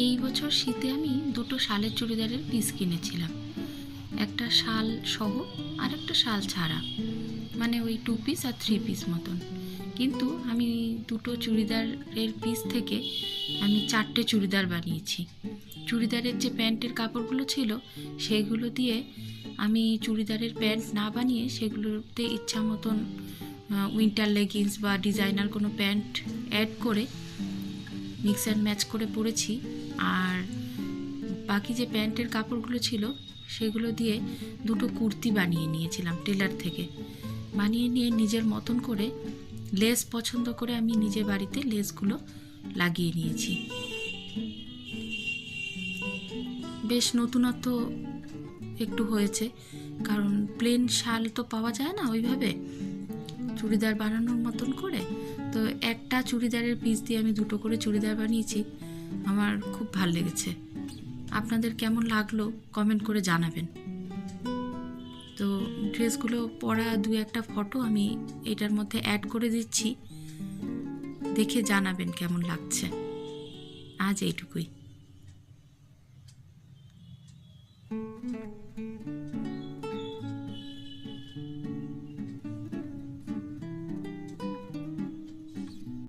এই বছর শীতে আমি দুটো শালের চুড়িদারের পিস কিনেছিলাম, একটা শাল সহ আর একটা শাল ছাড়া, মানে ওই 2 পিস আর 3 পিস মতন। কিন্তু আমি দুটো চুড়িদারের পিস থেকে আমি 4টে চুড়িদার বানিয়েছি। চুড়িদারের যে প্যান্টের কাপড়গুলো ছিল সেগুলো দিয়ে আমি চুড়িদারের প্যান্ট না বানিয়ে সেগুলোতে ইচ্ছা মতন উইন্টার লেগিংস বা ডিজাইনার কোনো প্যান্ট অ্যাড করে মিক্স অ্যান্ড ম্যাচ করে পরেছি। আর বাকি যে প্যান্টের কাপড়গুলো ছিল সেগুলো দিয়ে দুটো কুর্তি বানিয়ে নিয়েছিলাম টেলার থেকে। বানিয়ে নিয়ে নিজের মতন করে লেস পছন্দ করে আমি নিজে বাড়িতে লেসগুলো লাগিয়ে নিয়েছি। বেশ নতুনত্ব একটু হয়েছে, কারণ প্লেন শাল তো পাওয়া যায় না ওইভাবে চুড়িদার বানানোর মতন করে। তো একটা চুড়িদারের পিস দিয়ে আমি দুটো করে চুড়িদার বানিয়েছি। আমার খুব ভালো লেগেছে। আপনাদের কেমন লাগলো কমেন্ট করে জানাবেন। তো ড্রেসগুলো পরা দু একটা ফটো আমি এটার মধ্যে অ্যাড করে দিচ্ছি, দেখে জানাবেন কেমন লাগছে। আজ এইটুকুই।